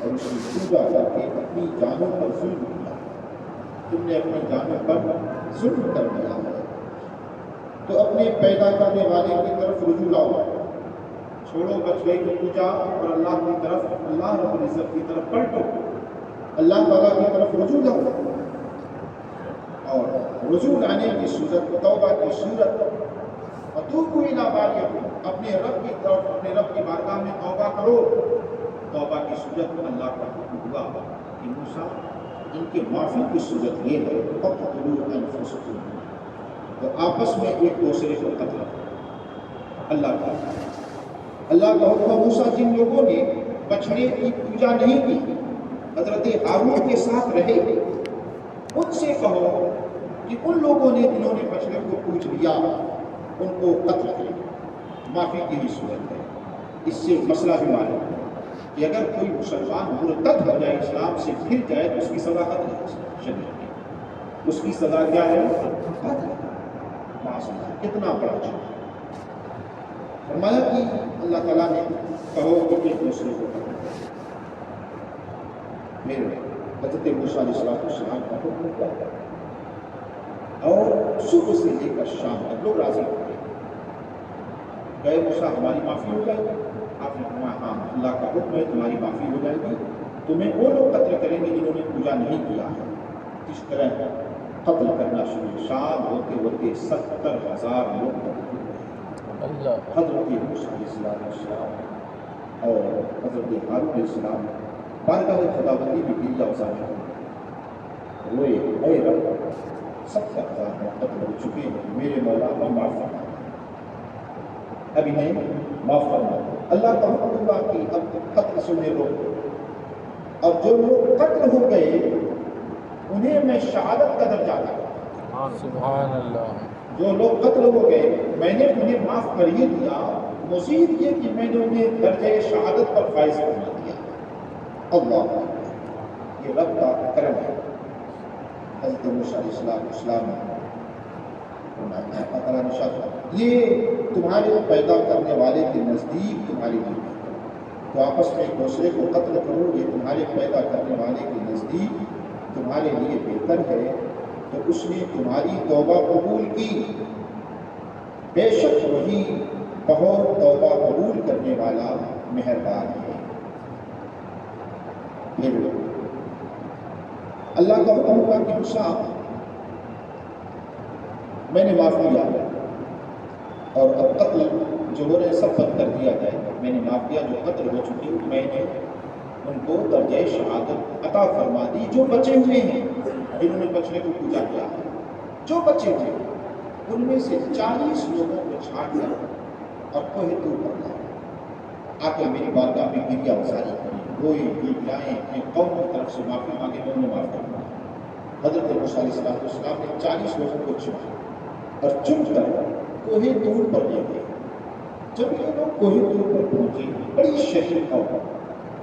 اور اس کی پوجا کر کے اپنی جانوں پر ظلم کیا، تم نے اپنی جانوں پر ظلم کر دیا ہے، تو اپنے پیدا کرنے والے کی طرف رجوع لاؤ، چھوڑو بچڑے کی پوجا اور اللہ کی طرف، اللہ رب العزت کی طرف پلٹو، اللہ تعالیٰ کی طرف رجوع لاؤ۔ اور رجوع لانے کی صورت توبہ کی صورت، وَتُوبُوا إِلَىٰ بَارِئِكُمْ، اپنے رب کی طرف، اپنے رب کی بارگاہ میں توبہ کرو۔ توبہ کی صورت اللہ کا حکم ہوا کہ موسیٰ ان کے معافی کی صورت یہ ہے فَاقْتُلُوا أَنفُسَكُمْ، تو آپس میں ایک دوسرے کو قتل کرو۔ اللہ کا حکم موسیٰ جن لوگوں نے بچھڑے کی پوجا نہیں کی، حضرت ہارون کے ساتھ رہے، ان سے کہو کہ ان لوگوں نے جنہوں نے بچڑے کو پوج لیا ان کو قتل کرے، معافی کی بھی صورت ہے۔ اس سے مسئلہ بھی معلوم ہے کہ اگر کوئی مسلمان مرتد ہو جائے، اسلام سے پھر جائے، تو اس کی سزا قتل ہے شریعت میں، اس کی سزا کیا ہے؟ قتل۔ معصوم کتنا بڑا جرم ہے۔ فرمایا کہ اللہ تعالیٰ نے کہو کہ ایک دوسرے کو قتل کرو۔ پھر حضرت موسیٰ علیہ السلام کا حکم کیا اور صبح سے لے کر شام تک لوگ راضی ہو گئے، گئے موسیٰ ہماری معافی ہو جائے گی؟ آپ نے فرمایا ہاں اللہ کا حکم ہے تمہاری معافی ہو جائے گی، تمہیں وہ لوگ قتل کریں گے جنہوں نے پوجا نہیں کیا ہے۔ اس طرح قتل کرنا شروع، شام ہوتے ہوتے 70,000 لوگ قتل ہوئے۔ حضرت موسیٰ علیہ السلام اور حضرت ہارون علیہ السلام بارگاہ خداوندی میں گریہ ازار روئے، اے رب 70,000 قتل ہو چکے ہیں، میرے مولا کو معاف فرما، ابھی نہیں معاف فرما۔ اللہ کا حکم ہوا کہ اب قتل سنے لوگ، اب جو لوگ قتل ہو گئے انہیں میں شہادت کا درجہ دیا۔ سبحان اللہ۔ جو لوگ قتل ہو گئے میں نے انہیں معاف کر ہی دیا، مزید یہ کہ میں نے انہیں درجہ شہادت پر فائز کرنا دیا۔ اللہ یہ رب کا کرم ہے۔ حضرت موسیٰ علیہ السلام اللہ تعالیٰ نے شاہ یہ تمہارے پیدا کرنے والے کے نزدیک تمہاری لیے، تو آپس میں ایک دوسرے کو قتل کرو، یہ تمہارے پیدا کرنے والے کے نزدیک تمہارے لیے بہتر ہے، تو اس نے تمہاری توبہ قبول کی، بے شک وہی بہت توبہ قبول کرنے والا مہربان ہے۔ پھر اللہ کا حکم ہوا کہ موسیٰ میں نے معاف کیا اور اب قتل جو ہو رہے سب قتل کر دیا جائے، میں نے معاف کیا، جو قتل ہو چکے میں نے ان کو درجہ شہادت عطا فرما دی۔ جو بچے ہوئے ہیں جنہوں نے بچڑے کو پوجا کیا ہے، جو بچے ہوئے ان میں سے 40 لوگوں کو چھانٹ کر اور کوہ طور پر لایا، آ کے میری بارگاہ میں گریہ ازاری کی، روئے گڑگڑائیں، اپنے قوم کی طرف سے معافی مانگے، میں انہیں معاف کروں گا۔ حضرت موسیٰ علیہ السلام نے 40 لوگوں کو چنا اور چن کر کوہ طور پر لے گئے۔ جب یہ لوگ کوہ طور پر پہنچے، بڑی شہید قوم،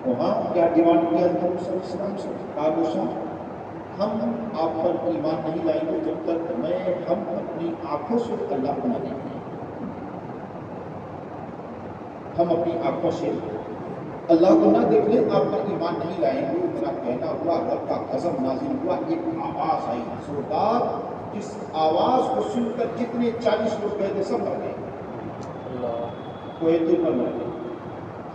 وہاں کیا ڈیمانڈ کیا حضرت موسیٰ علیہ السلام سے؟ کہا موسیٰ ہم آپ پر ایمان نہیں لائیں گے جب تک ہم اپنی آنکھوں سے اللہ کو نہ دیکھیں، ہم اپنی آنکھوں سے اللہ کو نہ دیکھ لیں، آپ پر ایمان نہیں لائیں گے۔ اتنا کہنا ہوا، رب کا قسم نازل ہوا، ایک آواز آئی زوردار، جس آواز کو سن کر جتنے 40 لوگ گئے تھے سب مر گئے، کوہ طور پر مر گئے۔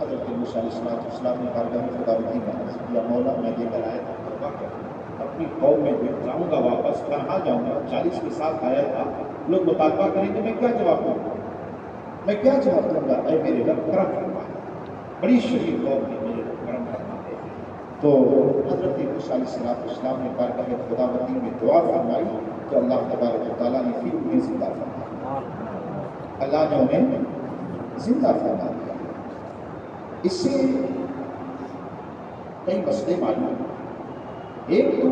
حضرت موسیٰ علیہ السلام نے بارگاہ خداوندی میں عرض کیا، مولا میں لے کر آیا تھا توبہ کر، اپنی قوم میں جاؤں گا، واپس کہاں جاؤں گا؟ 40 کے ساتھ آیا تھا، لوگ مطالبہ کریں گے، میں کیا جواب دوں گا؟ میں کیا جواب دوں گا؟ اے میرے رب کرم فرما، بڑی شریف قوم ہے، میرے رب کرم فرما دے۔ تو حضرت موسیٰ علیہ السلام نے بارگاہ خداوندی میں دعا فرمائی تو اللہ تبارک و تعالیٰ نے پھر انہیں زندہ فرمایا، اللہ نے انہیں زندہ فرما دیا۔ اس سے کئی مسئلے معلوم ہیں۔ ایک تو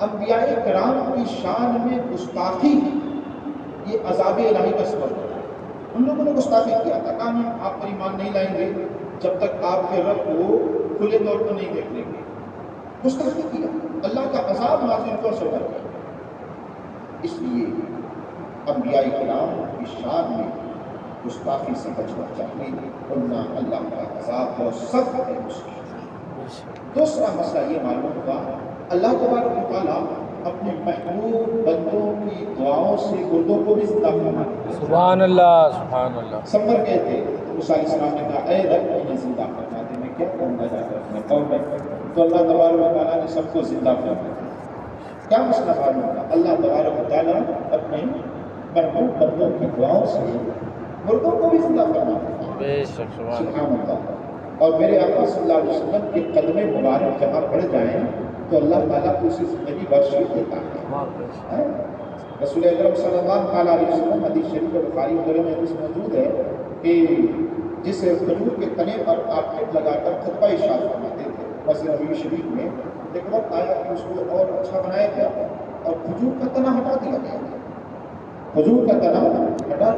انبیاء کرام کی شان میں گستاخی یہ عذاب الہی کا سبب ہوتا ہے۔ ان لوگوں نے گستاخی کیا تھا، کہا ہم آپ پر ایمان نہیں لائیں گے جب تک آپ کے رب کو کھلے طور پر نہیں دیکھ لیں گے۔ گستاخی کیا، اللہ کا عذاب نازل کر سکتا ہے۔ اس لیے انبیاء کرام کی شان میں گستاخی سے بچنا چاہیے، ورنہ اللہ کا عذاب بہت سخت ہے اس کی۔ دوسرا مسئلہ یہ معلوم ہوا اللہ تبارک و تعالیٰ اپنے محبوب بندوں کی دعاؤں سے مردوں کو بھی زندہ فرماتے ہیں. سبحان اللہ سبحان اللہ. سب مر گئے تھے. موسیٰ علیہ السلام نے کہا اے رب انہیں زندہ فرما دے، میں کیا کروں گا جا کر اپنے قوم میں. تو اللہ تبارک و تعالیٰ نے سب کو زندہ فرما دیا. کیا مسئلہ معلوم ہوا؟ اللہ تبارک و تعالیٰ اپنے محبوب بندوں کی دعاؤں سے مردوں کو بھی زندہ فرماتے ہیں. بے شک سبحان اللہ. سبحان اللہ. اور میرے آقا صلی اللہ علیہ وسلم کے قدم مبارک جہاں پڑ جائیں تو اللہ تعالیٰ کو اسے زندگی بخشش دیتا ہے. رسول اکرم صلی اللہ علیہ وسلم حدیث شریف بخاری وغیرہ میں حدیث موجود ہے کہ جس کھجور کے تنے پر آپ ٹپ لگا کر خطبہ ارشاد فرماتے تھے. مسجد نبوی شریف میں ایک وقت آیا کہ اس کو اور اچھا بنایا گیا اور کھجور کا تنا ہٹا دیا گیا. کھجور کا تنا ہٹا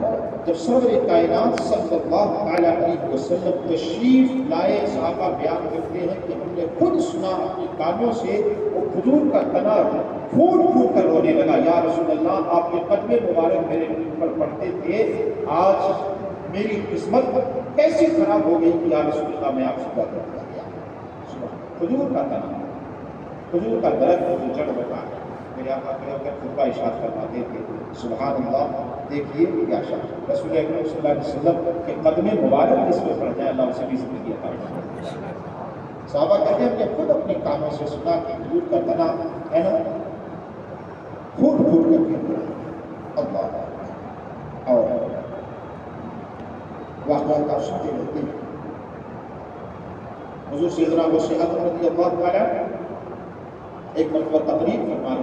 جب صدر کائنات صلی اللہ علیہ وسلم تشریف لائے، صحابہ بیان کرتے ہیں کہ ہم نے خود سنا اپنے کانوں سے وہ کھجور کا تنا پھوٹ پھوٹ کر رونے لگا. یا رسول اللہ، آپ کے قدم مبارک میرے اوپر پڑتے تھے، آج میری قسمت کیسی خراب ہو گئی کہ یا رسول اللہ میں آپ سے بات کر گیا. کھجور کا تنا، کھجور کا درخت جو جڑ ہوتا ہے، میرے آقا کر خطبہ ارشاد فرماتے تھے. سبحان اللہ. دیکھیے کیا شان رسول اکرم صلی اللہ علیہ وسلم کے قدم مبارک جس پہ پڑ جائے اللہ اسے بھی زندگی عطا فرمائے. صحابہ کہتے ہیں ہم نے خود اپنی کانوں سے سنا کہ کھجور کا تنا ہے نا پھوٹ پھوٹ کر گر پڑا. اللہ. اور واقعات آپ سنتے رہتے ہیں. حضور سیدنا ابو سعید رضی اللہ تعالیٰ ایک مرتبہ تقریر فرما